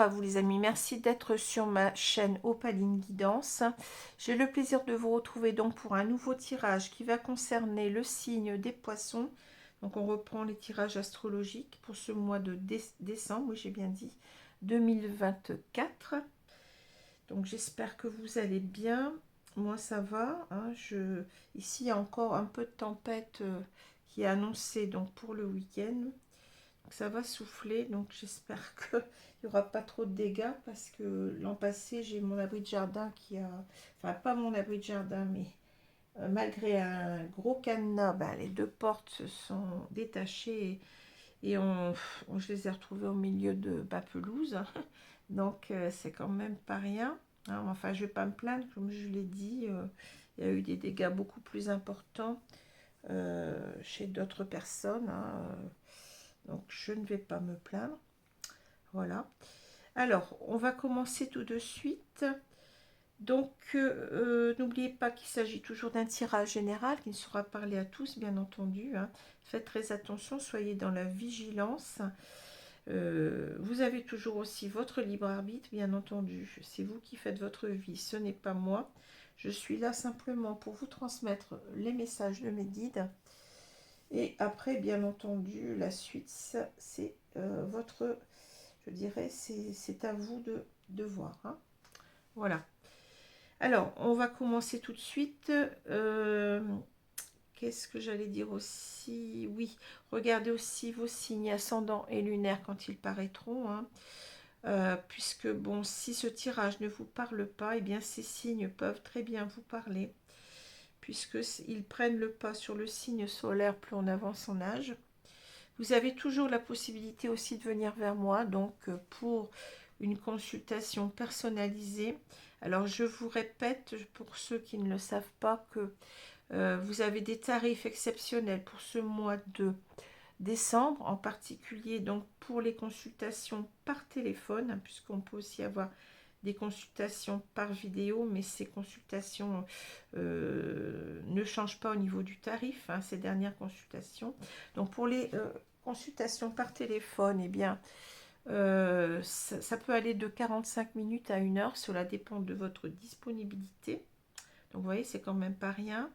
à vous les amis, merci d'être sur ma chaîne Opaline Guidance. J'ai le plaisir de vous retrouver donc pour un nouveau tirage qui va concerner le signe des poissons. Donc on reprend les tirages astrologiques pour ce mois de décembre, oui j'ai bien dit, 2024. Donc j'espère que vous allez bien. Moi ça va, hein. Ici il y a encore un peu de tempête qui est annoncée donc pour le week-end. Ça va souffler, donc j'espère qu'il n'y aura pas trop de dégâts parce que l'an passé j'ai mon abri de jardin qui a, enfin pas mon abri de jardin, mais malgré un gros cadenas, ben, les deux portes se sont détachées et je les ai retrouvées au milieu de pelouse, donc c'est quand même pas rien, hein. Enfin je vais pas me plaindre, comme je l'ai dit, il y a eu des dégâts beaucoup plus importants chez d'autres personnes, hein. Donc je ne vais pas me plaindre. Voilà. Alors, on va commencer tout de suite. Donc, n'oubliez pas qu'il s'agit toujours d'un tirage général qui ne sera parlé à tous, bien entendu, hein. Faites très attention, soyez dans la vigilance. Vous avez toujours aussi votre libre arbitre, bien entendu. C'est vous qui faites votre vie, ce n'est pas moi. Je suis là simplement pour vous transmettre les messages de mes guides. Et après, bien entendu, la suite, c'est votre, je dirais, c'est à vous de voir, hein. Voilà. Alors, on va commencer tout de suite. Qu'est-ce que j'allais dire aussi? Oui, regardez aussi vos signes ascendants et lunaires quand ils paraîtront, hein. Puisque, bon, si ce tirage ne vous parle pas, eh bien, ces signes peuvent très bien vous parler, puisqu'ils prennent le pas sur le signe solaire plus on avance en âge. Vous avez toujours la possibilité aussi de venir vers moi, donc pour une consultation personnalisée. Alors je vous répète, pour ceux qui ne le savent pas, que vous avez des tarifs exceptionnels pour ce mois de décembre, en particulier donc pour les consultations par téléphone, hein, puisqu'on peut aussi avoir des consultations par vidéo, mais ces consultations ne changent pas au niveau du tarif, hein, ces dernières consultations. Donc pour les consultations par téléphone, eh bien, ça peut aller de 45 minutes à 1 heure, cela dépend de votre disponibilité. Donc vous voyez, c'est quand même pas rien.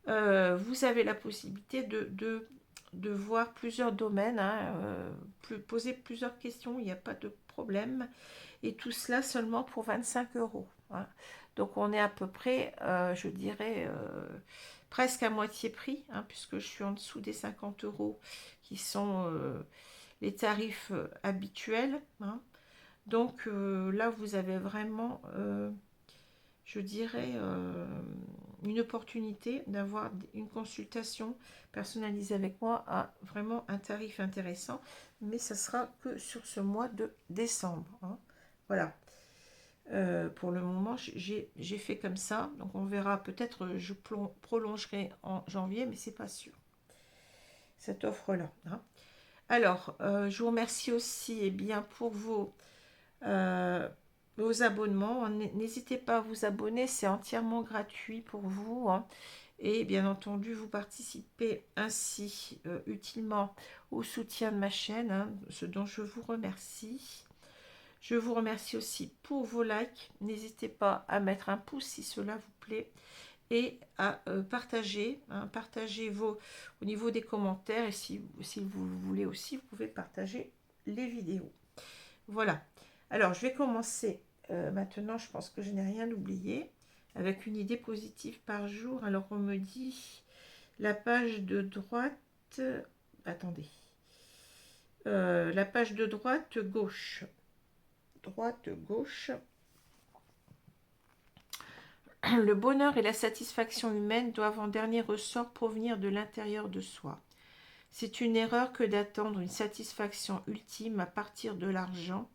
Vous avez la possibilité de voir plusieurs domaines, hein, poser plusieurs questions, il n'y a pas de problème. Et tout cela seulement pour 25 euros, hein. Donc on est à peu près, je dirais, presque à moitié prix, hein, puisque je suis en dessous des 50 euros qui sont les tarifs habituels, hein. Donc là, vous avez vraiment, je dirais, une opportunité d'avoir une consultation personnalisée avec moi à vraiment un tarif intéressant, mais ça sera que sur ce mois de décembre, hein. Voilà. Pour le moment, j'ai fait comme ça. Donc on verra, peut-être je prolongerai en janvier, mais c'est pas sûr. Cette offre-là, hein. Alors, je vous remercie aussi bien, pour euh, vos abonnements. N'hésitez pas à vous abonner, c'est entièrement gratuit pour vous, hein. Et bien entendu, vous participez ainsi utilement au soutien de ma chaîne, hein, ce dont je vous remercie. Je vous remercie aussi pour vos likes. N'hésitez pas à mettre un pouce si cela vous plaît et à partager, hein, au niveau des commentaires. Et si vous voulez aussi, vous pouvez partager les vidéos. Voilà. Alors, je vais commencer maintenant. Je pense que je n'ai rien oublié. Avec une idée positive par jour. Alors, on me dit la page de droite. Attendez. La page de droite, gauche. Droite, gauche. Le bonheur et la satisfaction humaine doivent en dernier ressort provenir de l'intérieur de soi. C'est une erreur que d'attendre une satisfaction ultime à partir de l'argent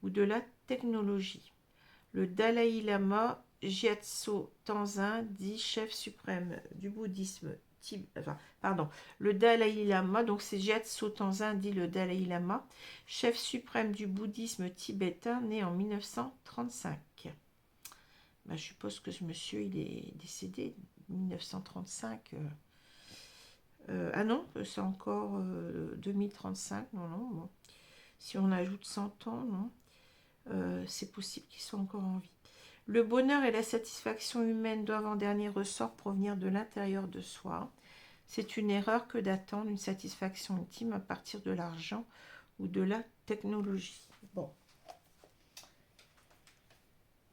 ou de la technologie. Le Dalai Lama Gyatso Tenzin, dit chef suprême du bouddhisme le Dalai Lama, donc c'est Gyatso Tenzin, dit le Dalai Lama, chef suprême du bouddhisme tibétain, né en 1935. Ben, je suppose que ce monsieur, il est décédé en 1935. Ah non, c'est encore 2035. Non, non. Bon. Si on ajoute 100 ans, non. c'est possible qu'ils soient encore en vie. Le bonheur et la satisfaction humaine doivent en dernier ressort provenir de l'intérieur de soi. C'est une erreur que d'attendre une satisfaction ultime à partir de l'argent ou de la technologie. Bon.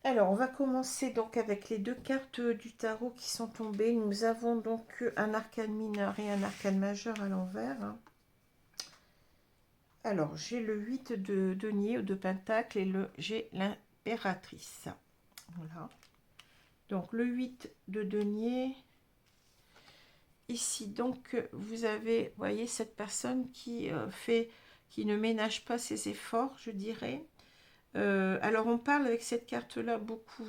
Alors, on va commencer donc avec les deux cartes du tarot qui sont tombées. Nous avons donc un arcane mineur et un arcane majeur à l'envers. Alors, j'ai le 8 de denier ou de pentacle et j'ai l'impératrice. Voilà. Donc, le 8 de denier. Ici, donc, vous avez, vous voyez, cette personne qui qui ne ménage pas ses efforts, je dirais. Alors, on parle avec cette carte-là beaucoup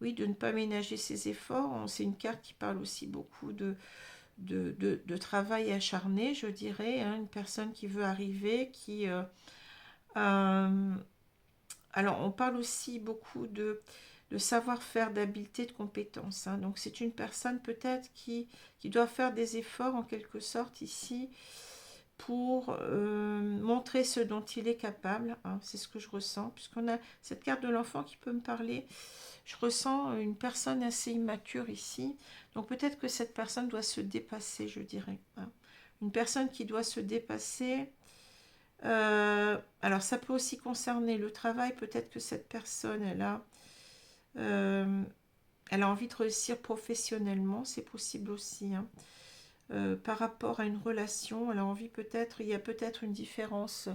oui, de ne pas ménager ses efforts. C'est une carte qui parle aussi beaucoup de travail acharné, je dirais. Hein, une personne qui veut arriver, alors, on parle aussi beaucoup de savoir-faire, d'habileté, de compétences. Hein. Donc, c'est une personne peut-être qui doit faire des efforts en quelque sorte ici pour montrer ce dont il est capable. Hein. C'est ce que je ressens, puisqu'on a cette carte de l'enfant qui peut me parler. Je ressens une personne assez immature ici. Donc, peut-être que cette personne doit se dépasser, je dirais. Hein. Une personne qui doit se dépasser. Alors, ça peut aussi concerner le travail. Peut-être que cette personne, elle a envie de réussir professionnellement. C'est possible aussi. Hein. Par rapport à une relation, elle a envie peut-être, il y a peut-être une différence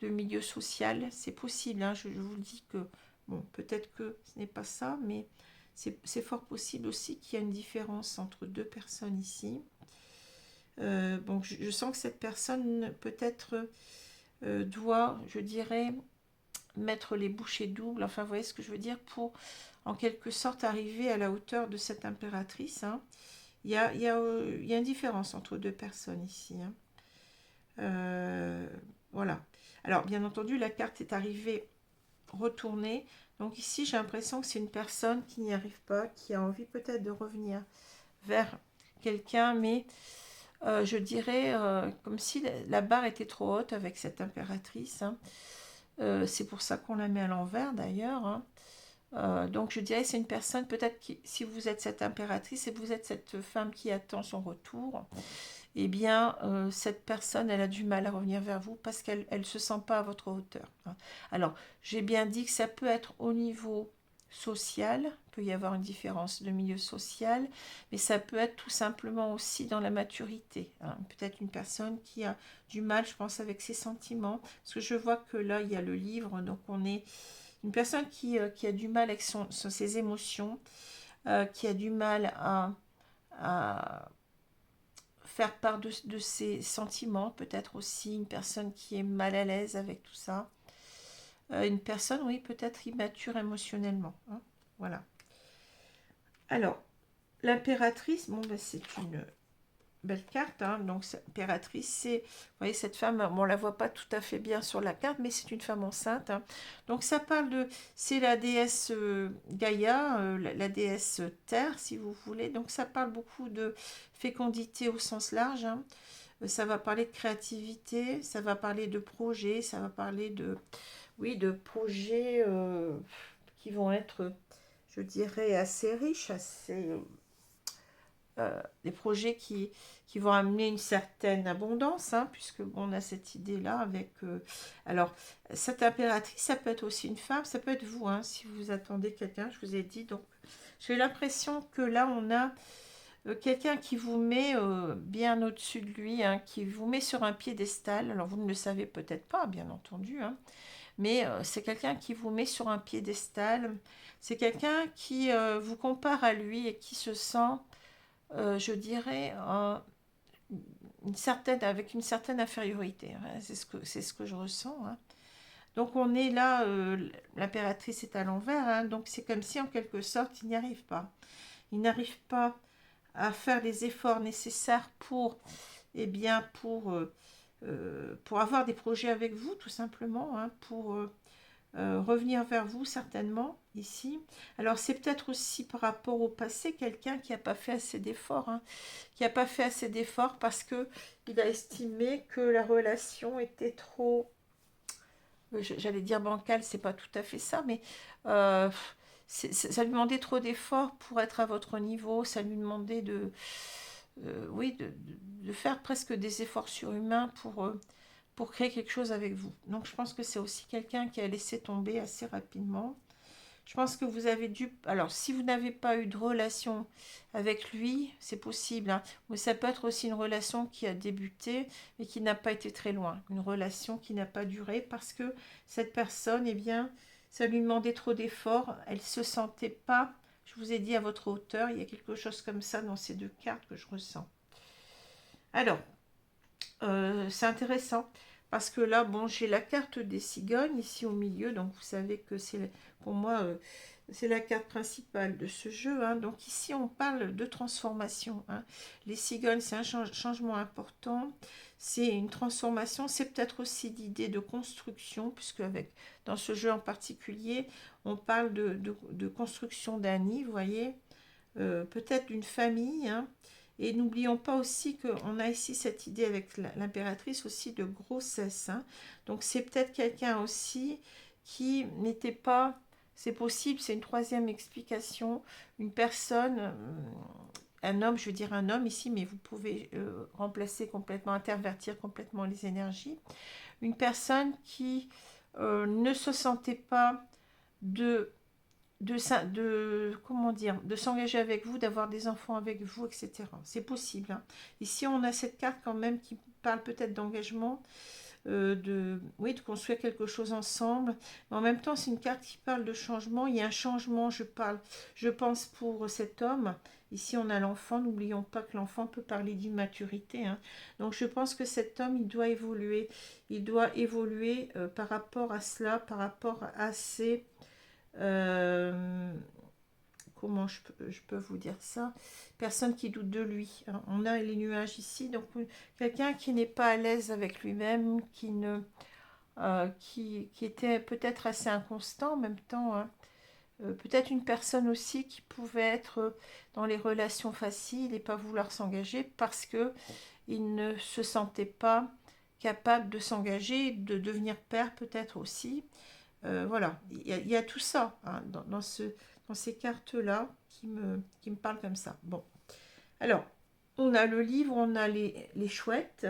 de milieu social. C'est possible. Hein. Je vous dis que, bon, peut-être que ce n'est pas ça, mais c'est fort possible aussi qu'il y a une différence entre deux personnes ici. Bon, je sens que cette personne peut-être doit, je dirais, mettre les bouchées doubles, enfin vous voyez ce que je veux dire, pour en quelque sorte arriver à la hauteur de cette impératrice. Hein. Il y a une différence entre deux personnes ici. Hein. Voilà. Alors bien entendu, la carte est arrivée retournée. Donc ici, j'ai l'impression que c'est une personne qui n'y arrive pas, qui a envie peut-être de revenir vers quelqu'un, mais je dirais comme si la barre était trop haute avec cette impératrice. Hein. C'est pour ça qu'on la met à l'envers d'ailleurs. Hein. Donc je dirais c'est une personne peut-être qui, si vous êtes cette impératrice et vous êtes cette femme qui attend son retour, eh bien cette personne elle a du mal à revenir vers vous parce qu'elle ne se sent pas à votre hauteur. Hein. Alors j'ai bien dit que ça peut être au niveau social, il peut y avoir une différence de milieu social, mais ça peut être tout simplement aussi dans la maturité. Hein. Peut-être une personne qui a du mal, je pense, avec ses sentiments, parce que je vois que là il y a le livre, donc on est une personne qui a du mal avec ses émotions, qui a du mal à faire part de ses sentiments, peut-être aussi une personne qui est mal à l'aise avec tout ça. Une personne, oui, peut-être immature émotionnellement. Hein. Voilà. Alors, l'impératrice, bon, ben, c'est une belle carte. Hein. Donc, impératrice, c'est, vous voyez, cette femme, bon, on la voit pas tout à fait bien sur la carte, mais c'est une femme enceinte. Hein. Donc, ça parle de, c'est la déesse Gaïa, la déesse Terre, si vous voulez. Donc, ça parle beaucoup de fécondité au sens large. Hein. Ça va parler de créativité, ça va parler de projets, ça va parler de, oui, de projets qui vont être, je dirais, assez riches, assez des projets qui vont amener une certaine abondance, hein, puisque on a cette idée-là avec... alors, cette impératrice, ça peut être aussi une femme, ça peut être vous, hein, si vous attendez quelqu'un, je vous ai dit. Donc, j'ai l'impression que là, on a quelqu'un qui vous met bien au-dessus de lui, hein, qui vous met sur un piédestal. Alors, vous ne le savez peut-être pas, bien entendu, hein, mais c'est quelqu'un qui vous met sur un piédestal. C'est quelqu'un qui vous compare à lui et qui se sent je dirais, avec une certaine infériorité. Hein. C'est ce que je ressens. Hein. Donc on est là, l'impératrice est à l'envers, hein. Donc c'est comme si en quelque sorte il n'y arrive pas. Il n'arrive pas à faire les efforts nécessaires pour, eh bien, pour avoir des projets avec vous, tout simplement, hein, pour revenir vers vous certainement ici. Alors c'est peut-être aussi par rapport au passé quelqu'un qui n'a pas fait assez d'efforts, hein, qui n'a pas fait assez d'efforts parce que il a estimé que la relation était trop, j'allais dire bancal, c'est pas tout à fait ça, mais euh, ça lui demandait trop d'efforts pour être à votre niveau, ça lui demandait oui, de faire presque des efforts surhumains pour créer quelque chose avec vous. Donc je pense que c'est aussi quelqu'un qui a laissé tomber assez rapidement. Je pense que vous avez dû... Alors, si vous n'avez pas eu de relation avec lui, c'est possible, hein, mais ça peut être aussi une relation qui a débuté, mais qui n'a pas été très loin. Une relation qui n'a pas duré parce que cette personne, eh bien, ça lui demandait trop d'efforts. Elle ne se sentait pas, je vous ai dit, à votre hauteur. Il y a quelque chose comme ça dans ces deux cartes que je ressens. Alors, c'est intéressant parce que là, bon, j'ai la carte des cigognes ici au milieu, donc vous savez que c'est pour moi, c'est la carte principale de ce jeu, hein. Donc ici, on parle de transformation, hein. Les cigognes, c'est un changement important, c'est une transformation, c'est peut-être aussi l'idée de construction, puisque dans ce jeu en particulier, on parle de construction d'un nid, vous voyez, peut-être d'une famille, hein. Et n'oublions pas aussi qu'on a ici cette idée avec l'impératrice aussi de grossesse, hein. Donc c'est peut-être quelqu'un aussi qui n'était pas, c'est possible, c'est une troisième explication, une personne, un homme, je veux dire un homme ici, mais vous pouvez remplacer complètement, intervertir complètement les énergies, une personne qui ne se sentait pas de comment dire, de s'engager avec vous, d'avoir des enfants avec vous, etc. C'est possible, hein. Ici, on a cette carte quand même qui parle peut-être d'engagement, oui, de construire quelque chose ensemble. Mais en même temps, c'est une carte qui parle de changement. Il y a un changement, je pense, pour cet homme. Ici, on a l'enfant. N'oublions pas que l'enfant peut parler d'immaturité, hein. Donc, je pense que cet homme, il doit évoluer. Il doit évoluer par rapport à cela, par rapport à ses... comment je peux vous dire ça, personne qui doute de lui, hein. On a les nuages ici, donc quelqu'un qui n'est pas à l'aise avec lui-même, qui était peut-être assez inconstant en même temps, hein. Peut-être une personne aussi qui pouvait être dans les relations faciles et pas vouloir s'engager parce que il ne se sentait pas capable de s'engager, de devenir père peut-être aussi. Voilà, il y a tout ça, hein, dans ces cartes-là qui me parlent comme ça. Bon, alors, on a le livre, on a les chouettes,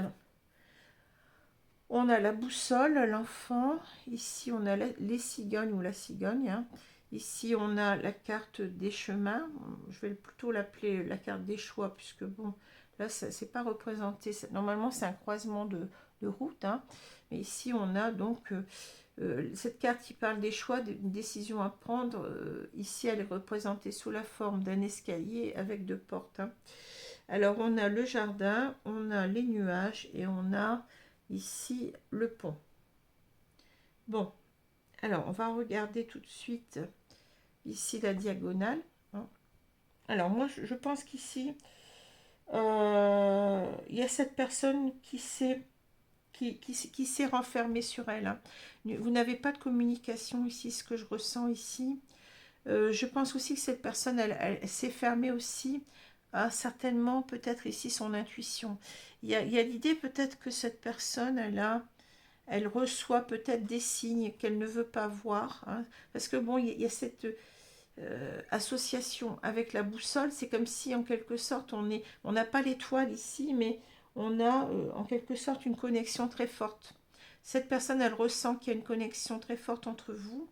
on a la boussole, l'enfant. Ici, on a les cigognes ou la cigogne, hein. Ici, on a la carte des chemins. Je vais plutôt l'appeler la carte des choix, puisque bon, là, ça c'est pas représenté. Normalement, c'est un croisement de route, hein. Mais ici, on a donc cette carte qui parle des choix, d'une décision à prendre. Ici, elle est représentée sous la forme d'un escalier avec deux portes, hein. Alors, on a le jardin, on a les nuages et on a ici le pont. Bon, alors, on va regarder tout de suite ici la diagonale, hein. Alors, moi, je pense qu'ici, il y a cette personne qui s'est renfermée sur elle, hein. Vous n'avez pas de communication ici, ce que je ressens ici. Je pense aussi que cette personne, elle s'est fermée aussi à certainement peut-être ici son intuition. Il y a l'idée peut-être que cette personne, elle reçoit peut-être des signes qu'elle ne veut pas voir, hein, parce que bon, il y a cette association avec la boussole. C'est comme si en quelque sorte on n'a pas l'étoile ici, mais on a en quelque sorte une connexion très forte. Cette personne, elle ressent qu'il y a une connexion très forte entre vous,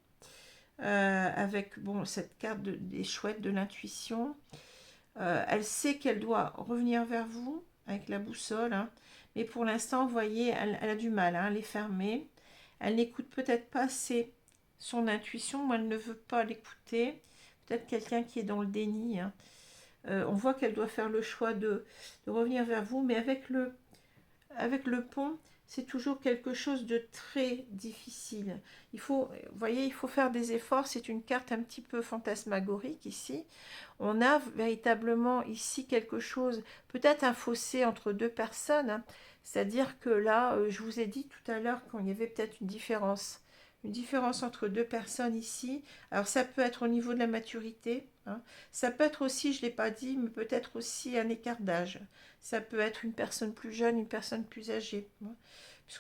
avec bon, cette carte des chouettes de l'intuition. Elle sait qu'elle doit revenir vers vous avec la boussole, hein, mais pour l'instant, vous voyez, elle a du mal, hein, elle est fermée. Elle n'écoute peut-être pas assez son intuition, ou elle ne veut pas l'écouter. Peut-être quelqu'un qui est dans le déni, hein. On voit qu'elle doit faire le choix de revenir vers vous, mais avec le pont, c'est toujours quelque chose de très difficile. Vous voyez, il faut faire des efforts. C'est une carte un petit peu fantasmagorique ici. On a véritablement ici quelque chose, peut-être un fossé entre deux personnes, hein. C'est-à-dire que là, je vous ai dit tout à l'heure qu'il y avait peut-être une différence entre deux personnes ici. Alors ça peut être au niveau de la maturité, hein. Ça peut être aussi, je ne l'ai pas dit, mais peut-être aussi un écart d'âge. Ça peut être une personne plus jeune, une personne plus âgée, hein.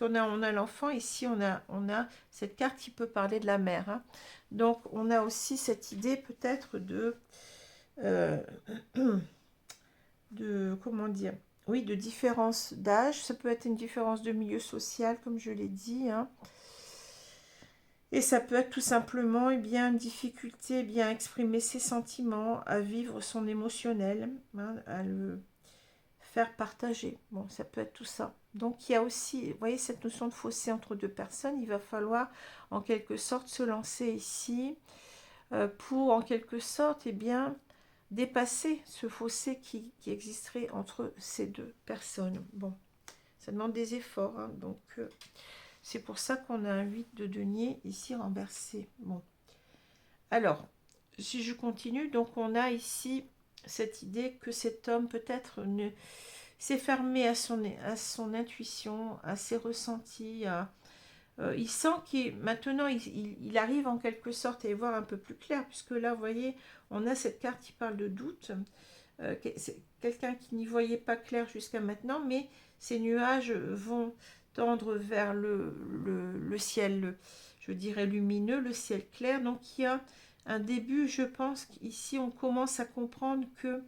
on a l'enfant, ici on a cette carte qui peut parler de la mère, hein. Donc on a aussi cette idée peut-être euh, de, comment dire, oui, de différence d'âge. Ça peut être une différence de milieu social, comme je l'ai dit, hein. Et ça peut être tout simplement une difficulté à exprimer ses sentiments, à vivre son émotionnel, hein, à le faire partager. Bon, ça peut être tout ça. Donc il y a aussi, vous voyez, cette notion de fossé entre deux personnes. Il va falloir en quelque sorte se lancer ici pour en quelque sorte dépasser ce fossé qui existerait entre ces deux personnes. Bon, ça demande des efforts, hein, donc c'est pour ça qu'on a un 8 de denier ici renversé. Bon, alors, si je continue, donc on a ici cette idée que cet homme peut-être s'est fermé à son intuition, à ses ressentis, il sent qu'il maintenant il arrive en quelque sorte à y voir un peu plus clair, puisque là, vous voyez, on a cette carte qui parle de doute. C'est quelqu'un qui n'y voyait pas clair jusqu'à maintenant, mais ces nuages vont tendre vers le ciel, je dirais lumineux, le ciel clair. Donc il y a un début, je pense qu'ici on commence à comprendre que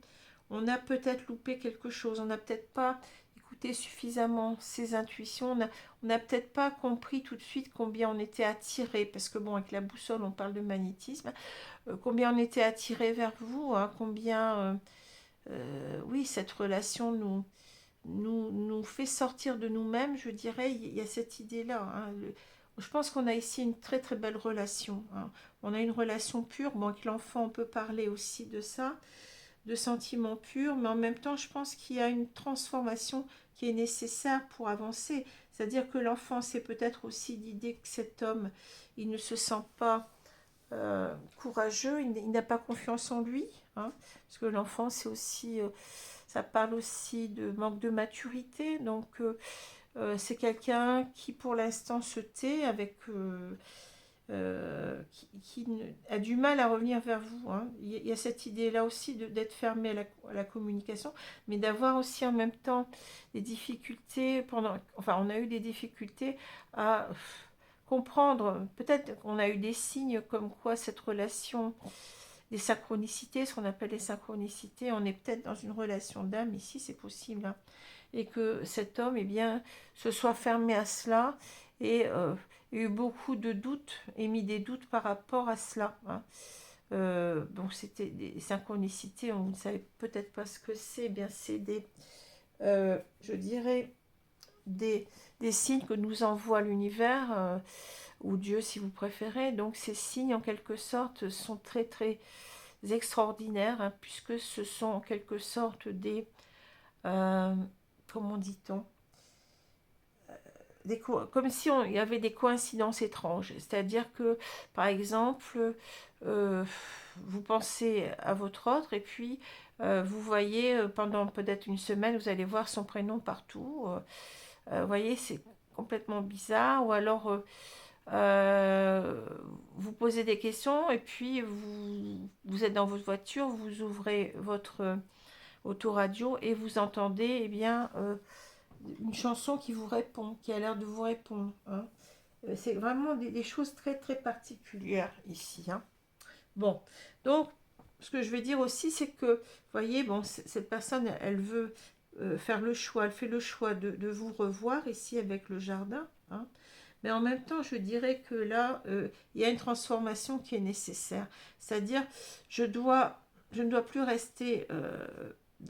on a peut-être loupé quelque chose, on n'a peut-être pas écouté suffisamment ses intuitions, on n'a peut-être pas compris tout de suite combien on était attiré, parce que bon, avec la boussole on parle de magnétisme, combien on était attiré vers vous, hein, combien oui, cette relation nous fait sortir de nous-mêmes, je dirais. Il y a cette idée-là, hein. Je pense qu'on a ici une très très belle relation, hein. On a une relation pure. Bon, avec l'enfant, on peut parler aussi de ça, de sentiments purs, mais en même temps, je pense qu'il y a une transformation qui est nécessaire pour avancer. C'est-à-dire que l'enfant, c'est peut-être aussi l'idée que cet homme, il ne se sent pas courageux, il n'a pas confiance en lui, hein, parce que l'enfant, c'est aussi, ça parle aussi de manque de maturité, donc c'est quelqu'un qui pour l'instant se tait avec, qui a du mal à revenir vers vous, hein. Il y a cette idée-là aussi d'être fermé à la communication, mais d'avoir aussi en même temps des difficultés enfin on a eu des difficultés à comprendre, peut-être qu'on a eu des signes comme quoi cette relation, des synchronicités, ce qu'on appelle les synchronicités, on est peut-être dans une relation d'âme ici, c'est possible, hein, et que cet homme, se soit fermé à cela et eu beaucoup de doutes, émis des doutes par rapport à cela, hein. Donc c'était des synchronicités, vous ne savez peut-être pas ce que c'est, c'est je dirais, des, des signes que nous envoie l'univers, ou Dieu si vous préférez. Donc ces signes en quelque sorte sont très très extraordinaires, hein, puisque ce sont en quelque sorte euh, comment dit-on, comme si il y avait des coïncidences étranges. C'est-à-dire que, par exemple, euh, vous pensez à votre autre et puis vous voyez pendant peut-être une semaine, vous allez voir son prénom partout. Vous voyez, c'est complètement bizarre. Ou alors, vous posez des questions et puis vous êtes dans votre voiture, vous ouvrez votre autoradio et vous entendez une chanson qui vous répond, qui a l'air de vous répondre, hein. C'est vraiment des choses très très particulières ici, hein. Bon, donc ce que je vais dire aussi, c'est que, vous voyez, bon, cette personne, elle veut faire le choix, elle fait le choix de vous revoir ici avec le jardin, hein. Mais en même temps, je dirais que là, il y a une transformation qui est nécessaire. C'est-à-dire, je ne dois plus rester,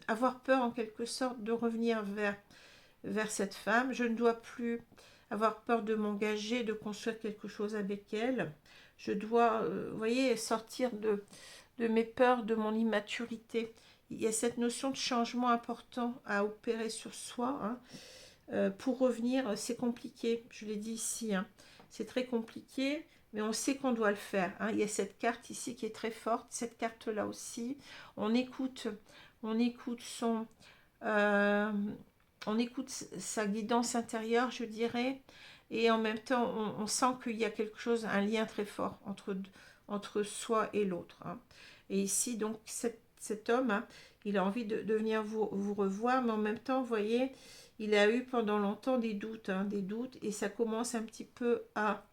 avoir peur en quelque sorte de revenir vers cette femme. Je ne dois plus avoir peur de m'engager, de construire quelque chose avec elle. Je dois, vous voyez, sortir de mes peurs, de mon immaturité. Il y a cette notion de changement important à opérer sur soi, hein. Pour revenir, c'est compliqué, je l'ai dit ici, hein. C'est très compliqué, mais on sait qu'on doit le faire, hein. Il y a cette carte ici qui est très forte, cette carte-là aussi. On écoute, on écoute son... euh, on écoute sa guidance intérieure, je dirais, et en même temps, on sent qu'il y a quelque chose, un lien très fort entre soi et l'autre, hein. Et ici, donc, cet homme, hein, il a envie de venir vous revoir, mais en même temps, vous voyez, il a eu pendant longtemps des doutes, et ça commence un petit peu à...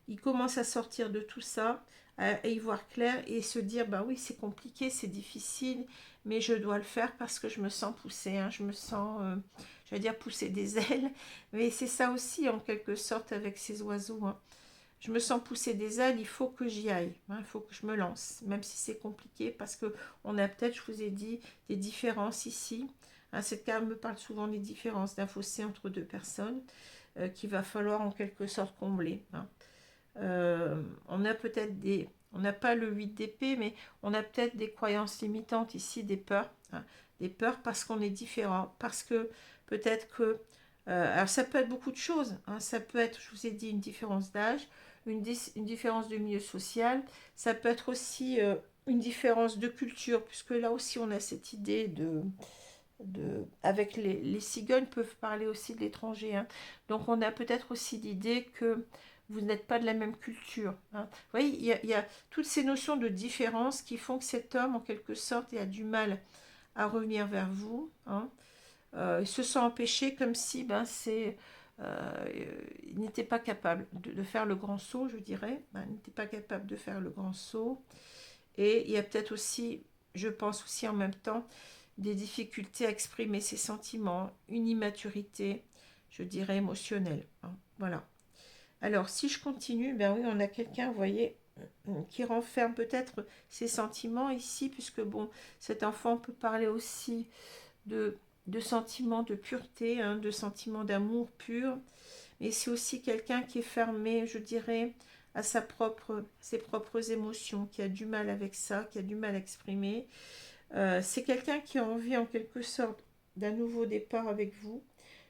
Il commence à sortir de tout ça, à y voir clair et se dire, bah oui, c'est compliqué, c'est difficile, mais je dois le faire parce que je me sens poussée, je me sens, j'allais dire pousser des ailes, mais c'est ça aussi en quelque sorte avec ces oiseaux. Je me sens pousser des ailes, il faut que j'y aille, il faut que je me lance, même si c'est compliqué, parce que on a peut-être, je vous ai dit, des différences ici. Cette carte me parle souvent des différences, d'un fossé entre deux personnes qu'il va falloir en quelque sorte combler. On a peut-être des... On n'a pas le 8 d'épée, mais on a peut-être des croyances limitantes ici, des peurs. Des peurs parce qu'on est différent, parce que peut-être que... alors ça peut être beaucoup de choses. Ça peut être, je vous ai dit, une différence d'âge, une différence de milieu social. Ça peut être aussi une différence de culture, puisque là aussi on a cette idée avec les cigognes peuvent parler aussi de l'étranger. Donc on a peut-être aussi l'idée que vous n'êtes pas de la même culture. Vous voyez, il y a toutes ces notions de différence qui font que cet homme, en quelque sorte, il a du mal à revenir vers vous. Il se sent empêché comme si il n'était pas capable de faire le grand saut, je dirais. Il n'était pas capable de faire le grand saut. Et il y a peut-être aussi, je pense aussi en même temps, des difficultés à exprimer ses sentiments, une immaturité, je dirais, émotionnelle. Voilà. Alors, si je continue, ben oui, on a quelqu'un, vous voyez, qui renferme peut-être ses sentiments ici, puisque bon, cet enfant peut parler aussi de, de sentiments de pureté, de sentiments d'amour pur, mais c'est aussi quelqu'un qui est fermé, je dirais, à ses propres émotions, qui a du mal avec ça, qui a du mal à exprimer. C'est quelqu'un qui a envie en quelque sorte d'un nouveau départ avec vous.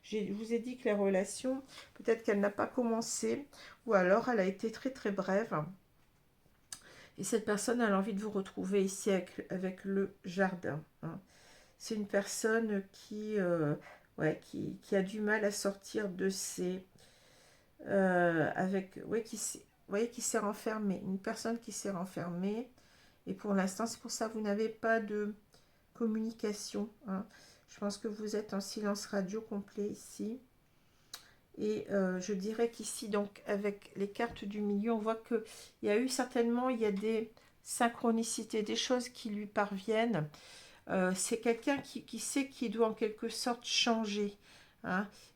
Je vous ai dit que la relation, peut-être qu'elle n'a pas commencé, ou alors elle a été très très brève. Et cette personne a envie de vous retrouver ici avec le jardin. C'est une personne qui a du mal à sortir de ses... qui s'est renfermée. Une personne qui s'est renfermée. Et pour l'instant, c'est pour ça que vous n'avez pas de communication. Je pense que vous êtes en silence radio complet ici. Et je dirais qu'ici, donc, avec les cartes du milieu, on voit qu'il y a eu certainement, il y a des synchronicités, des choses qui lui parviennent. C'est quelqu'un qui sait qu'il doit en quelque sorte changer.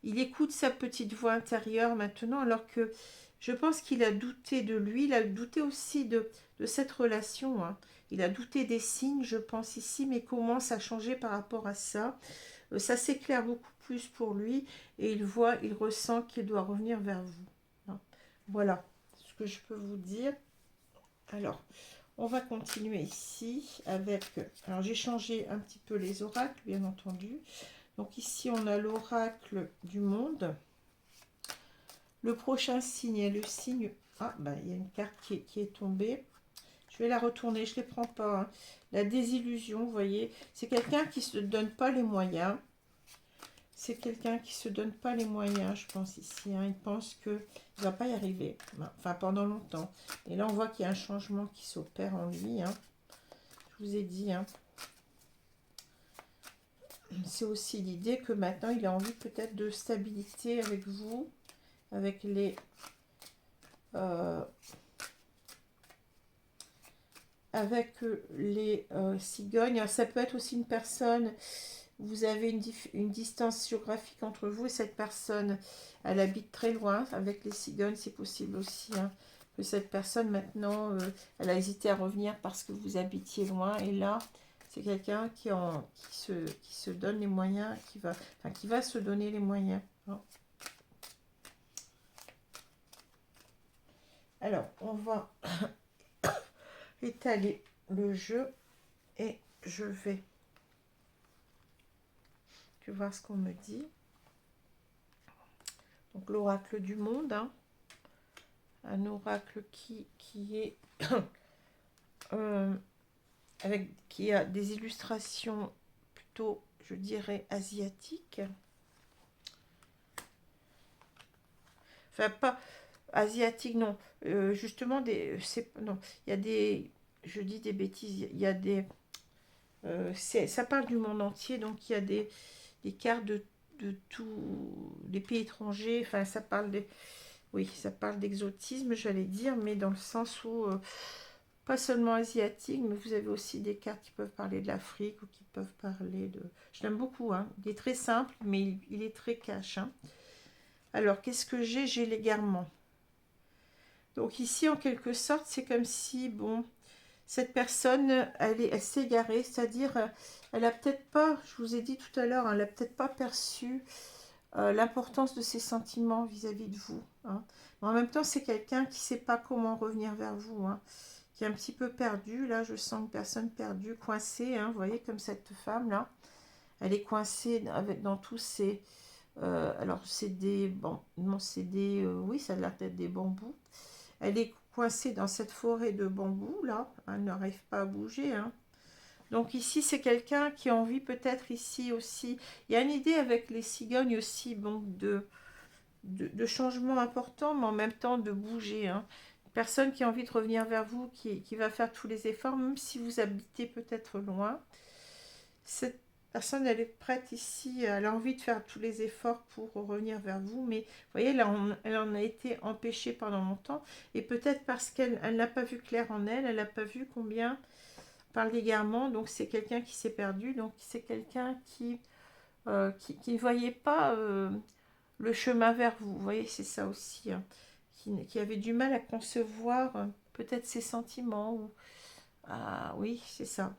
Il écoute sa petite voix intérieure maintenant, alors que je pense qu'il a douté de lui, il a douté aussi de cette relation. Il a douté des signes, je pense ici, mais commence à changer par rapport à ça. Ça s'éclaire beaucoup plus pour lui et il ressent qu'il doit revenir vers vous. Voilà ce que je peux vous dire. Alors, on va continuer ici avec... Alors, j'ai changé un petit peu les oracles, bien entendu. Donc ici, on a l'oracle du monde. Le prochain signe est le signe... Ah, il y a une carte qui est tombée. Je vais la retourner, je ne les prends pas. La désillusion, vous voyez. C'est quelqu'un qui ne se donne pas les moyens. C'est quelqu'un qui ne se donne pas les moyens, je pense, ici. Il pense qu'il ne va pas y arriver. Enfin, pendant longtemps. Et là, on voit qu'il y a un changement qui s'opère en lui. Je vous ai dit. C'est aussi l'idée que maintenant, il a envie peut-être de stabilité avec vous. Avec les... cigognes. Ça peut être aussi une personne... Vous avez une distance géographique entre vous et cette personne. Elle habite très loin. Avec les cigognes, c'est possible aussi que cette personne, maintenant, elle a hésité à revenir parce que vous habitiez loin. Et là, c'est quelqu'un qui se donne les moyens, qui va se donner les moyens. Alors, on va étaler le jeu et je vais voir ce qu'on me dit. Donc l'oracle du monde, un oracle qui est qui a des illustrations plutôt, je dirais, asiatiques. Enfin, pas asiatique, non. Justement, non, il y a des... Je dis des bêtises, il y a des... ça parle du monde entier, donc il y a des cartes tous les pays étrangers. Enfin, ça parle des... Oui, ça parle d'exotisme, j'allais dire, mais dans le sens où, pas seulement asiatique, mais vous avez aussi des cartes qui peuvent parler de l'Afrique ou qui peuvent parler de... Je l'aime beaucoup, hein. Il est très simple, mais il est très cash, hein. Alors, qu'est-ce que j'ai? J'ai l'égarement. Donc ici, en quelque sorte, c'est comme si, bon, cette personne, elle s'est égarée, c'est-à-dire, elle a peut-être pas, je vous ai dit tout à l'heure, hein, elle a peut-être pas perçu l'importance de ses sentiments vis-à-vis de vous, hein. Mais en même temps, c'est quelqu'un qui ne sait pas comment revenir vers vous, hein, qui est un petit peu perdu. Là, je sens une personne perdue, coincée, hein, vous voyez, comme cette femme-là. Elle est coincée dans tous ces... alors, c'est des... Bon, non, c'est des... oui, ça a l'air d'être des bambous. Elle est coincée dans cette forêt de bambous, là. Elle n'arrive pas à bouger, hein. Donc ici, c'est quelqu'un qui a envie peut-être ici aussi. Il y a une idée avec les cigognes aussi, bon, de changements importants, mais en même temps de bouger, hein. Une personne qui a envie de revenir vers vous, qui va faire tous les efforts, même si vous habitez peut-être loin. Cette personne, elle est prête ici, elle a envie de faire tous les efforts pour revenir vers vous, mais vous voyez, là, elle en a été empêchée pendant longtemps, et peut-être parce qu'elle n'a pas vu clair en elle, elle n'a pas vu combien par l'égarement, donc c'est quelqu'un qui s'est perdu, donc c'est quelqu'un qui ne voyait pas le chemin vers vous, vous voyez, c'est ça aussi, hein, qui avait du mal à concevoir peut-être ses sentiments, ou... Ah oui, c'est ça.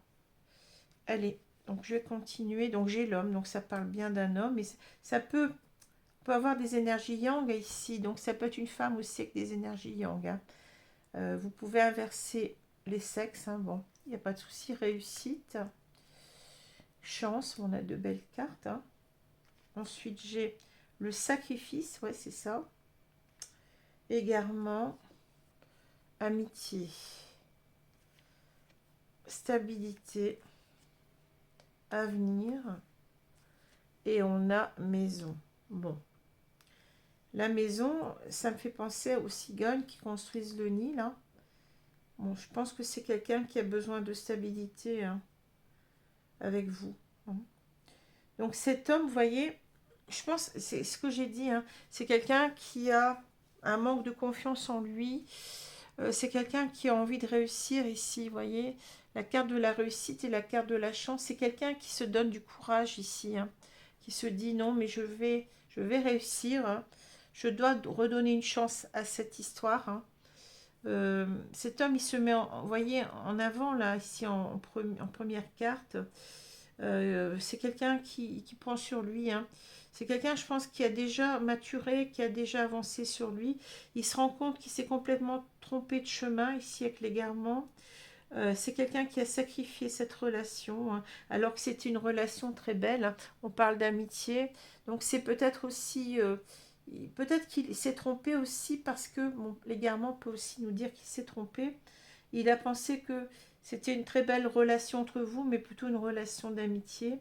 Allez, donc je vais continuer, donc j'ai l'homme, donc ça parle bien d'un homme, et ça peut avoir des énergies yang ici, donc ça peut être une femme aussi avec des énergies yang, hein. Vous pouvez inverser les sexes, hein, bon, il n'y a pas de souci, réussite, chance, on a de belles cartes, hein. Ensuite, j'ai le sacrifice, ouais, c'est ça, égarement, amitié, stabilité, avenir, et on a maison. Bon, la maison, ça me fait penser aux cigognes qui construisent le nid, là. Bon, je pense que c'est quelqu'un qui a besoin de stabilité, hein, avec vous, hein. Donc cet homme, vous voyez, je pense, c'est ce que j'ai dit, hein, c'est quelqu'un qui a un manque de confiance en lui. C'est quelqu'un qui a envie de réussir ici, vous voyez. La carte de la réussite et la carte de la chance, c'est quelqu'un qui se donne du courage ici, hein, qui se dit non, mais je vais réussir, hein. Je dois redonner une chance à cette histoire, hein. Cet homme, il se met, vous voyez, en avant, là, ici, en première carte. C'est quelqu'un qui prend sur lui, hein. C'est quelqu'un, je pense, qui a déjà maturé, qui a déjà avancé sur lui. Il se rend compte qu'il s'est complètement trompé de chemin ici avec l'égarement. C'est quelqu'un qui a sacrifié cette relation, hein, alors que c'était une relation très belle, hein. On parle d'amitié. Donc c'est peut-être aussi... peut-être qu'il s'est trompé aussi parce que bon, l'égarement peut aussi nous dire qu'il s'est trompé. Il a pensé que c'était une très belle relation entre vous, mais plutôt une relation d'amitié.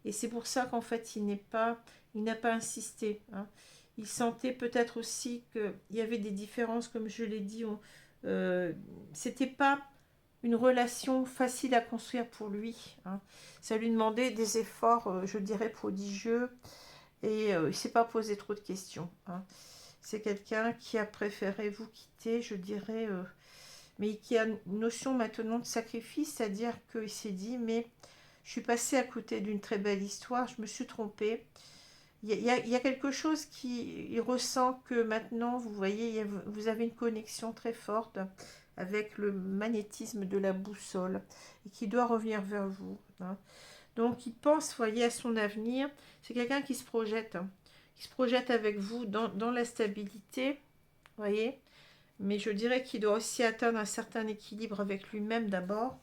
Et c'est pour ça qu'en fait, il n'a pas insisté, hein. Il sentait peut-être aussi qu'il y avait des différences, comme je l'ai dit. C'était pas une relation facile à construire pour lui, hein. Ça lui demandait des efforts, je dirais, prodigieux. Et il ne s'est pas posé trop de questions, hein. C'est quelqu'un qui a préféré vous quitter, je dirais, mais qui a une notion maintenant de sacrifice, c'est-à-dire qu'il s'est dit, mais je suis passé à côté d'une très belle histoire, je me suis trompée. Il y a quelque chose il ressent que maintenant, vous voyez, vous avez une connexion très forte avec le magnétisme de la boussole et qui doit revenir vers vous, hein. Donc, il pense, vous voyez, à son avenir. C'est quelqu'un qui se projette, hein, qui se projette avec vous dans la stabilité, vous voyez. Mais je dirais qu'il doit aussi atteindre un certain équilibre avec lui-même d'abord.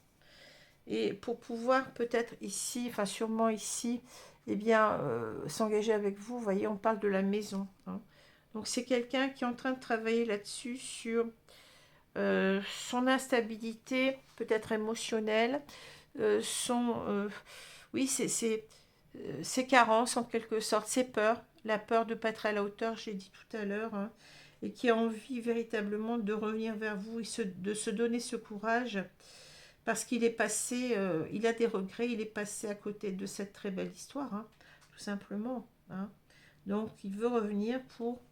Et pour pouvoir peut-être ici, enfin sûrement ici, eh bien, s'engager avec vous, vous voyez, on parle de la maison, hein. Donc c'est quelqu'un qui est en train de travailler là-dessus, sur son instabilité, peut-être émotionnelle, oui, ses carences en quelque sorte, ses peurs, la peur de ne pas être à la hauteur, j'ai dit tout à l'heure, hein, et qui a envie véritablement de revenir vers vous et de se donner ce courage, parce qu'il est passé, il a des regrets, il est passé à côté de cette très belle histoire, hein, tout simplement. hein. Donc, il veut revenir pour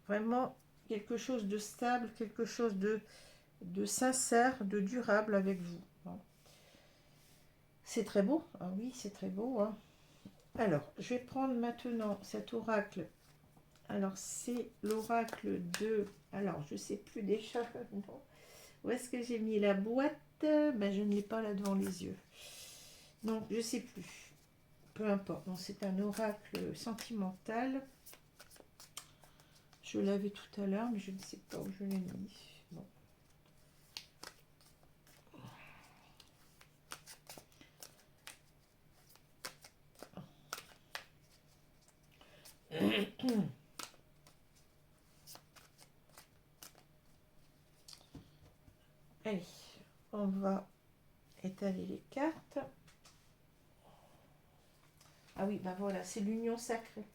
vraiment quelque chose de stable, quelque chose de sincère, de durable avec vous, hein. C'est très beau. Ah oui, c'est très beau, hein. Alors, je vais prendre maintenant cet oracle. Alors, c'est l'oracle de... Alors, je ne sais plus déjà. Non. Où est-ce que j'ai mis la boîte? Ben, je ne l'ai pas là devant les yeux. Donc, je ne sais plus. Peu importe. Donc, c'est un oracle sentimental. Je l'avais tout à l'heure, mais je ne sais pas où je l'ai mis. Bon. Allez, on va étaler les cartes. Ah oui, ben voilà, c'est l'union sacrée.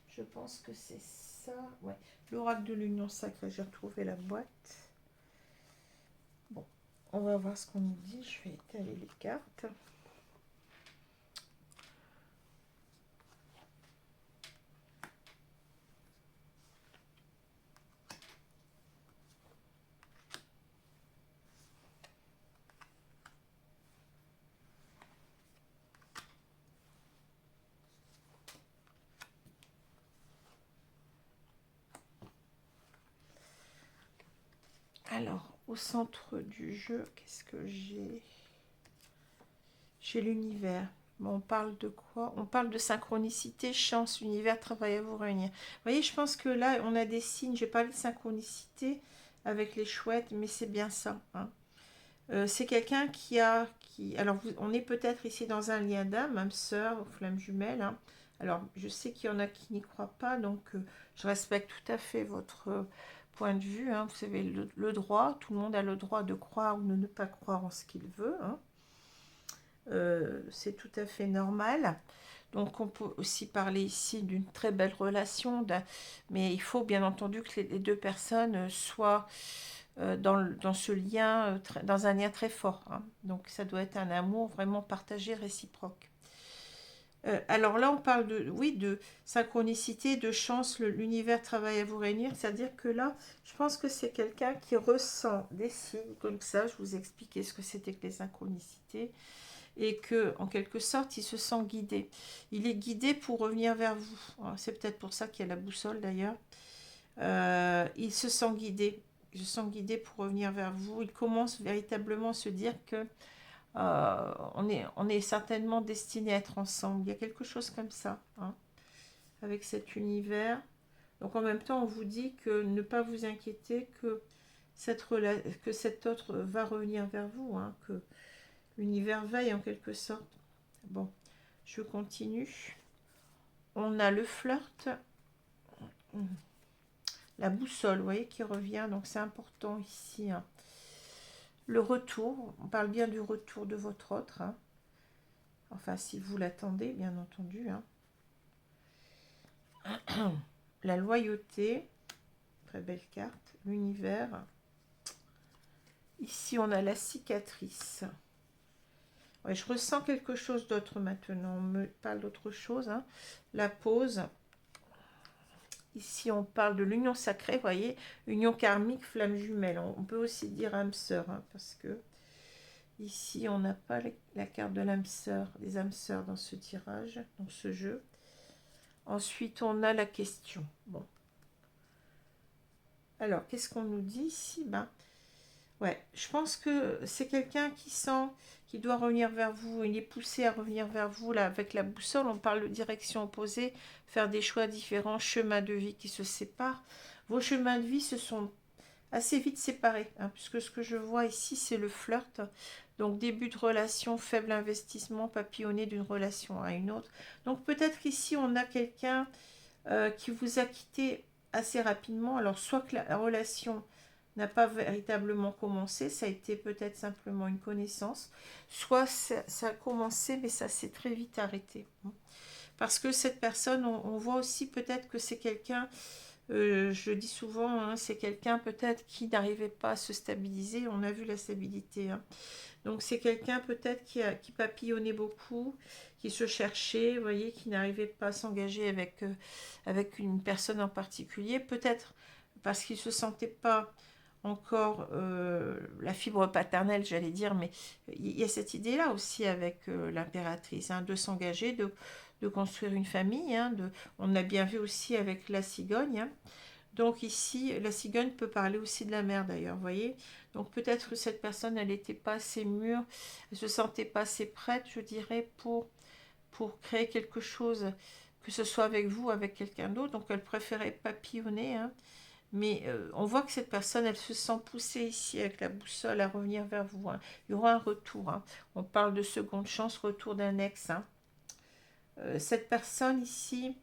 Je pense que c'est ça. Ouais, l'oracle de l'union sacrée. J'ai retrouvé la boîte. Bon, on va voir ce qu'on nous dit. Je vais étaler les cartes. Alors, au centre du jeu, qu'est-ce que j'ai? J'ai l'univers. Bon, on parle de quoi? On parle de synchronicité, chance, univers, travail à vous réunir. Vous voyez, je pense que là, on a des signes. J'ai parlé de synchronicité avec les chouettes, mais c'est bien ça, hein. C'est quelqu'un alors, on est peut-être ici dans un lien d'âme, âme sœur, flamme jumelle, hein. Alors, je sais qu'il y en a qui n'y croient pas, donc je respecte tout à fait votre point de vue, hein. Vous avez le droit, tout le monde a le droit de croire ou de ne pas croire en ce qu'il veut, hein. C'est tout à fait normal. Donc, on peut aussi parler ici d'une très belle relation, mais il faut bien entendu que les deux personnes soient dans ce lien, dans un lien très fort, hein. Donc ça doit être un amour vraiment partagé, réciproque. Alors là, on parle oui, de synchronicité, de chance, l'univers travaille à vous réunir. C'est-à-dire que là, je pense que c'est quelqu'un qui ressent des signes comme ça. Je vous expliquais ce que c'était que les synchronicités. Et que, en quelque sorte, il se sent guidé. Il est guidé pour revenir vers vous. C'est peut-être pour ça qu'il y a la boussole d'ailleurs. Il se sent guidé. Je sens guidé pour revenir vers vous. Il commence véritablement à se dire que on est certainement destiné à être ensemble. Il y a quelque chose comme ça, hein, avec cet univers. Donc en même temps, on vous dit que ne pas vous inquiéter, que cet autre va revenir vers vous, hein, que l'univers veille en quelque sorte. Bon, je continue. On a le flirt. La boussole, vous voyez, qui revient. Donc c'est important ici, hein. Le retour, on parle bien du retour de votre autre, hein. Enfin, si vous l'attendez, bien entendu, hein. La loyauté, très belle carte. L'univers. Ici, on a la cicatrice. Ouais, je ressens quelque chose d'autre maintenant. On me parle d'autre chose, hein. La pause. Ici, on parle de l'union sacrée, vous voyez, union karmique, flamme jumelle. On peut aussi dire âme sœur, hein, parce que ici, on n'a pas la carte de l'âme sœur, des âmes sœurs dans ce tirage, dans ce jeu. Ensuite, on a la question. Bon. Alors, qu'est-ce qu'on nous dit ici? Ben, ouais, je pense que c'est quelqu'un qui sent qu'il doit revenir vers vous. Il est poussé à revenir vers vous. Là, avec la boussole, on parle de direction opposée, faire des choix différents, chemins de vie qui se séparent. Vos chemins de vie se sont assez vite séparés, hein, puisque ce que je vois ici, c'est le flirt. Donc, début de relation, faible investissement, papillonner d'une relation à une autre. Donc, peut-être qu'ici, on a quelqu'un qui vous a quitté assez rapidement. Alors, soit que la relation n'a pas véritablement commencé, ça a été peut-être simplement une connaissance, soit ça a commencé, mais ça s'est très vite arrêté. Parce que cette personne, on voit aussi peut-être que c'est quelqu'un Je dis souvent, hein, c'est quelqu'un peut-être qui n'arrivait pas à se stabiliser. On a vu la stabilité, hein. Donc c'est quelqu'un peut-être qui papillonnait beaucoup, qui se cherchait, vous voyez, qui n'arrivait pas à s'engager avec une personne en particulier. Peut-être parce qu'il ne se sentait pas encore la fibre paternelle, j'allais dire, mais il y a cette idée-là aussi avec l'impératrice, hein, de s'engager, de construire une famille. Hein, on a bien vu aussi avec la cigogne. Hein. Donc ici, la cigogne peut parler aussi de la mère d'ailleurs, vous voyez. Donc peut-être que cette personne, elle n'était pas assez mûre, elle ne se sentait pas assez prête, je dirais, pour créer quelque chose, que ce soit avec vous, avec quelqu'un d'autre. Donc elle préférait papillonner, hein. Mais on voit que cette personne, elle se sent poussée ici avec la boussole à revenir vers vous. Hein. Il y aura un retour. Hein. On parle de seconde chance, retour d'un ex. Hein. Cette personne ici,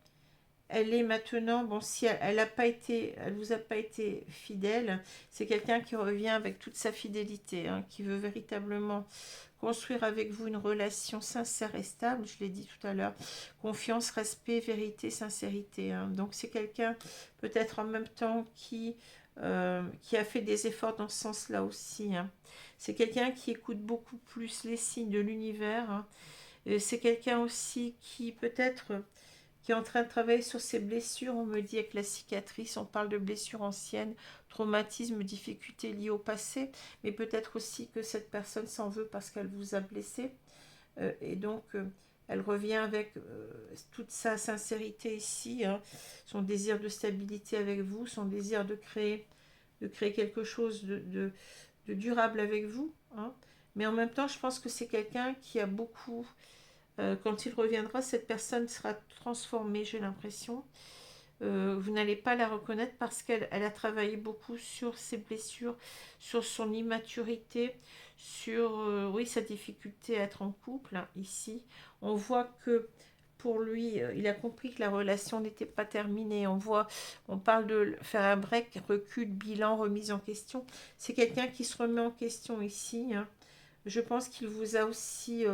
elle est maintenant, bon, si elle a pas été, elle vous a pas été fidèle, c'est quelqu'un qui revient avec toute sa fidélité, hein, qui veut véritablement construire avec vous une relation sincère et stable, je l'ai dit tout à l'heure, confiance, respect, vérité, sincérité. Hein. Donc c'est quelqu'un peut-être en même temps qui a fait des efforts dans ce sens-là aussi. Hein. C'est quelqu'un qui écoute beaucoup plus les signes de l'univers. Hein. C'est quelqu'un aussi qui peut-être qui est en train de travailler sur ses blessures. On me dit avec la cicatrice, on parle de blessures anciennes, traumatismes, difficultés liées au passé, mais peut-être aussi que cette personne s'en veut parce qu'elle vous a blessé. Et donc, elle revient avec toute sa sincérité ici, hein, son désir de stabilité avec vous, son désir de créer quelque chose de durable avec vous. Hein. Mais en même temps, je pense que c'est quelqu'un qui a beaucoup quand il reviendra, cette personne sera transformée, j'ai l'impression. Vous n'allez pas la reconnaître parce qu'elle a travaillé beaucoup sur ses blessures, sur son immaturité, sur oui, sa difficulté à être en couple. Hein, ici, on voit que pour lui, il a compris que la relation n'était pas terminée. On parle de faire un break, recul, bilan, remise en question. C'est quelqu'un qui se remet en question ici. Hein. Je pense qu'il vous a aussi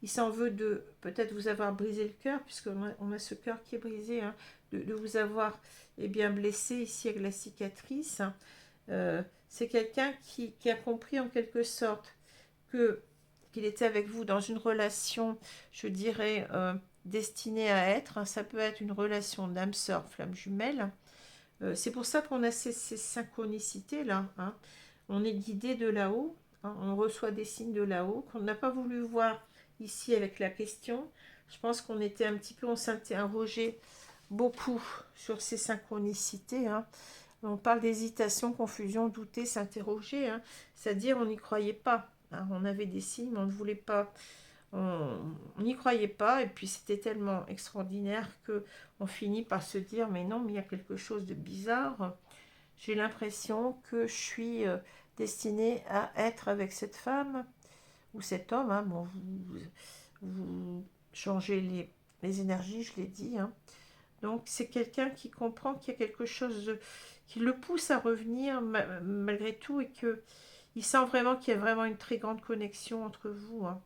il s'en veut de peut-être vous avoir brisé le cœur, puisqu'on a ce cœur qui est brisé, hein, de vous avoir bien blessé ici avec la cicatrice. Hein. C'est quelqu'un qui a compris en quelque sorte que qu'il était avec vous dans une relation, je dirais, destinée à être. Hein. Ça peut être une relation d'âme sœur, flamme jumelle. C'est pour ça qu'on a ces synchronicités-là. Hein. On est guidé de là-haut, hein. On reçoit des signes de là-haut qu'on n'a pas voulu voir ici avec la question. Je pense qu'on était un petit peu, on s'interrogeait beaucoup sur ces synchronicités. Hein. On parle d'hésitation, confusion, douter, s'interroger. Hein. C'est-à-dire on n'y croyait pas. Hein. On avait des signes, mais on ne voulait pas. On n'y croyait pas. Et puis c'était tellement extraordinaire que on finit par se dire mais non, mais il y a quelque chose de bizarre. J'ai l'impression que je suis destinée à être avec cette femme ou cet homme. Hein. Bon, vous changez les énergies, je l'ai dit. Hein. Donc c'est quelqu'un qui comprend qu'il y a quelque chose qui le pousse à revenir malgré tout et que il sent vraiment qu'il y a vraiment une très grande connexion entre vous. Hein.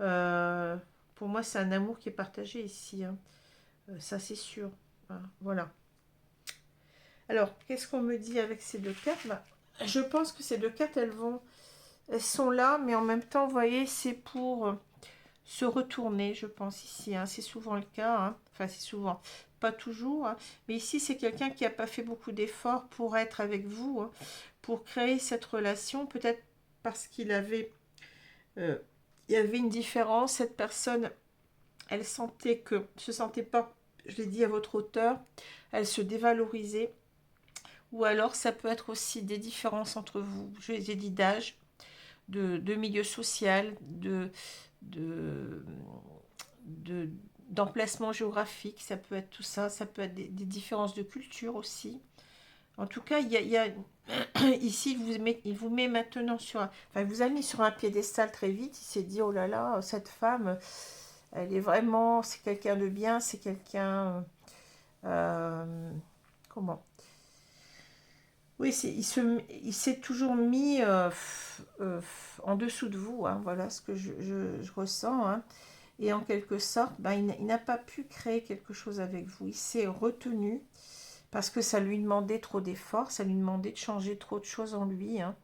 Euh, pour moi, c'est un amour qui est partagé ici. Hein. Ça, c'est sûr. Hein, voilà. Alors, qu'est-ce qu'on me dit avec ces deux cartes? Je pense que ces deux cartes, elles sont là, mais en même temps, vous voyez, c'est pour se retourner, je pense, ici. Hein. C'est souvent le cas. Hein. Enfin, c'est souvent. Pas toujours. Hein. Mais ici, c'est quelqu'un qui n'a pas fait beaucoup d'efforts pour être avec vous, hein, pour créer cette relation. Peut-être parce euh, il y avait une différence. Cette personne, elle sentait que, se sentait pas, je l'ai dit à votre hauteur, elle se dévalorisait. Ou alors, ça peut être aussi des différences entre vous. J'ai dit d'âge, de milieu social, de, de- d'emplacement géographique, ça peut être tout ça, ça peut être des différences de culture aussi. En tout cas, il y a ici, il vous met maintenant enfin, il vous a mis sur un piédestal très vite. Il s'est dit, oh là là, cette femme, elle est vraiment, c'est quelqu'un de bien, c'est quelqu'un, comment? Oui, il s'est toujours mis en dessous de vous, hein, voilà ce que je ressens. Hein. Et en quelque sorte, ben, il n'a pas pu créer quelque chose avec vous. Il s'est retenu parce que ça lui demandait trop d'efforts, ça lui demandait de changer trop de choses en lui, hein.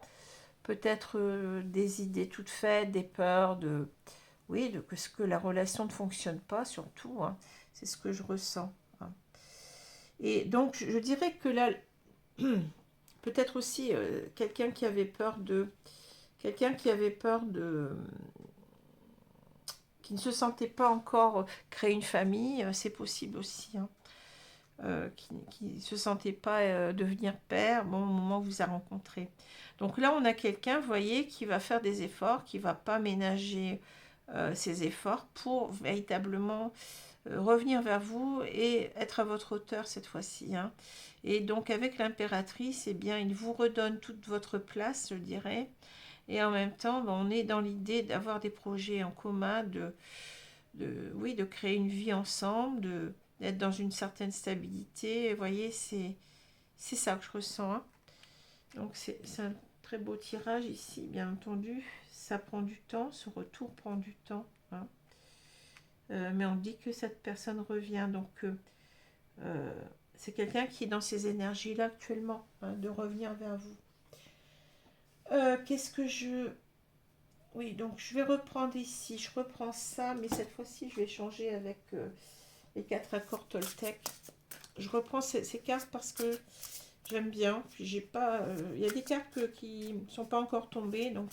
Peut-être des idées toutes faites, des peurs, oui, de que la relation ne fonctionne pas, surtout, hein. C'est ce que je ressens, hein. Et donc, je dirais que là, peut-être aussi quelqu'un qui avait peur de... Quelqu'un qui avait peur de... qui ne se sentait pas encore créer une famille, c'est possible aussi, hein. Qui ne se sentait pas devenir père, bon, au moment où vous a rencontré. Donc là, on a quelqu'un, vous voyez, qui va faire des efforts, qui ne va pas ménager ses efforts pour véritablement revenir vers vous et être à votre hauteur cette fois-ci, hein. Et donc avec l'impératrice, eh bien, il vous redonne toute votre place, je dirais. Et en même temps, ben, on est dans l'idée d'avoir des projets en commun, oui, de créer une vie ensemble, d'être dans une certaine stabilité. Vous voyez, c'est ça que je ressens, hein. Donc c'est un très beau tirage ici, bien entendu. Ça prend du temps, ce retour prend du temps, hein. Mais on dit que cette personne revient, donc c'est quelqu'un qui est dans ces énergies-là actuellement, hein, de revenir vers vous. Qu'est-ce que je... Oui, donc je vais reprendre ici, je reprends ça, mais cette fois-ci je vais changer avec les 4 accords Toltec. Je reprends ces cartes parce que j'aime bien, puis j'ai pas... Il y a des cartes qui ne sont pas encore tombées, donc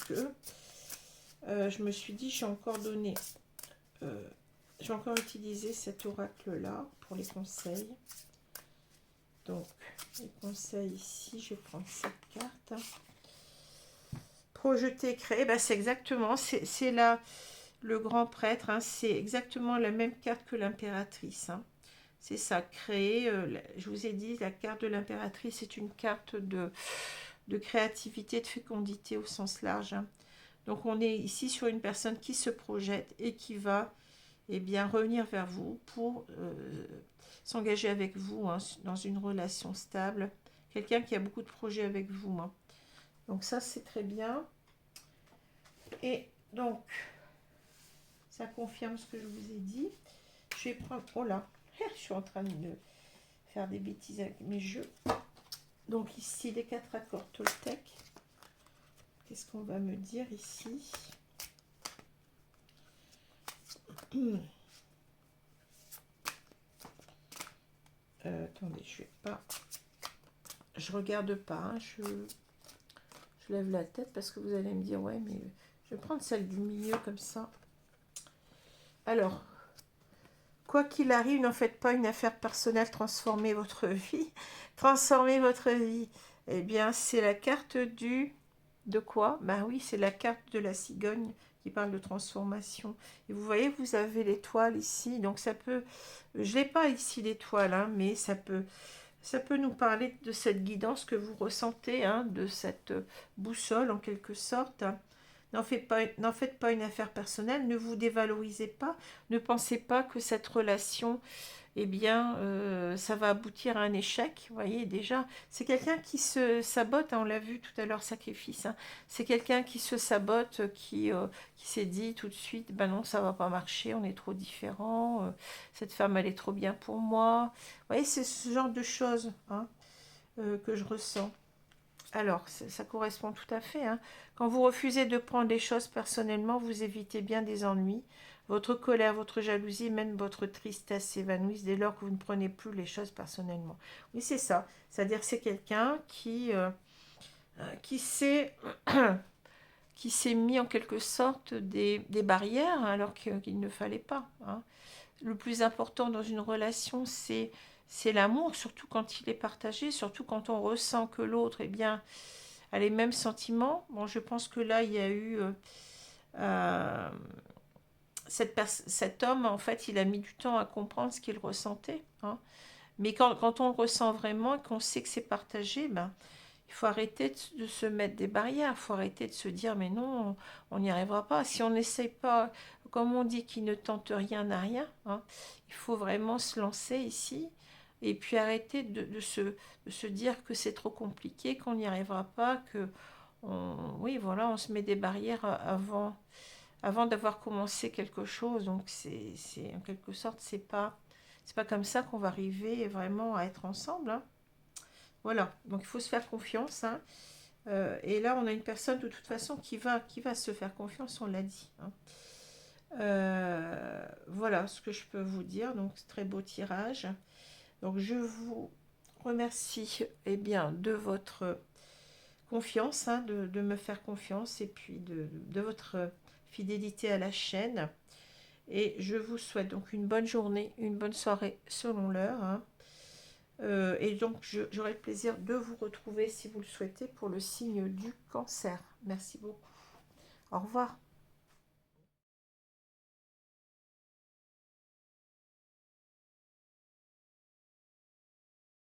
je me suis dit, j'ai encore donné... j'ai encore utilisé cet oracle-là pour les conseils. Donc, les conseils ici, je vais prendre cette carte. Projeter, créer, ben c'est exactement, c'est là le grand prêtre, hein, c'est exactement la même carte que l'impératrice, hein. C'est ça, créer, je vous ai dit, la carte de l'impératrice, c'est une carte de créativité, de fécondité au sens large, hein. Donc on est ici sur une personne qui se projette et qui va bien, revenir vers vous pour s'engager avec vous, hein, dans une relation stable. Quelqu'un qui a beaucoup de projets avec vous, hein. Donc ça, c'est très bien. Et donc, ça confirme ce que je vous ai dit. Je vais prendre... Oh là, je suis en train de faire des bêtises avec mes jeux. Donc ici, les 4 accords Toltec. Qu'est-ce qu'on va me dire ici? Attendez, je vais pas... Je regarde pas, hein, je lève la tête parce que vous allez me dire, ouais, mais je vais prendre celle du milieu comme ça. Alors, quoi qu'il arrive, n'en faites pas une affaire personnelle, transformez votre vie. Transformez votre vie. Eh bien, c'est la carte du... De quoi? Ben oui, c'est la carte de la cigogne qui parle de transformation. Et vous voyez, vous avez l'étoile ici. Donc ça peut... Je n'ai pas ici l'étoile, hein, mais ça peut nous parler de cette guidance que vous ressentez, hein, de cette boussole en quelque sorte. N'en faites pas une affaire personnelle, ne vous dévalorisez pas, ne pensez pas que cette relation, eh bien, ça va aboutir à un échec. Vous voyez, déjà, c'est quelqu'un qui se sabote, hein, on l'a vu tout à l'heure, sacrifice, hein. C'est quelqu'un qui se sabote, qui s'est dit tout de suite, ben non, ça va pas marcher, on est trop différents, cette femme, elle est trop bien pour moi. Vous voyez, c'est ce genre de choses, hein, que je ressens. Alors, ça correspond tout à fait, hein. Quand vous refusez de prendre les choses personnellement, vous évitez bien des ennuis. Votre colère, votre jalousie, même votre tristesse s'évanouissent dès lors que vous ne prenez plus les choses personnellement. Oui, c'est ça. C'est-à-dire c'est quelqu'un qui s'est qui s'est mis en quelque sorte des barrières, hein, alors qu'il ne fallait pas, hein. Le plus important dans une relation, c'est l'amour, surtout quand il est partagé, surtout quand on ressent que l'autre, eh bien, a les mêmes sentiments. Bon, je pense que là, il y a eu... euh, cet homme, en fait, il a mis du temps à comprendre ce qu'il ressentait, hein. Mais quand on le ressent vraiment et qu'on sait que c'est partagé, ben, il faut arrêter de se mettre des barrières. Il faut arrêter de se dire, mais non, on n'y arrivera pas. Si on n'essaye pas, comme on dit, qui ne tente rien n'a rien, hein, il faut vraiment se lancer ici. Et puis arrêter de se dire que c'est trop compliqué, qu'on n'y arrivera pas, que oui, voilà, on se met des barrières avant d'avoir commencé quelque chose. Donc c'est en quelque sorte, c'est pas comme ça qu'on va arriver vraiment à être ensemble, hein. Voilà, donc il faut se faire confiance, hein. Et là, on a une personne de toute façon qui va se faire confiance, on l'a dit, hein. Voilà ce que je peux vous dire. Donc, très beau tirage. Donc, je vous remercie bien, de votre confiance, hein, de me faire confiance et puis de votre fidélité à la chaîne. Et je vous souhaite donc une bonne journée, une bonne soirée selon l'heure, hein. Et donc, j'aurai le plaisir de vous retrouver si vous le souhaitez pour le signe du cancer. Merci beaucoup. Au revoir.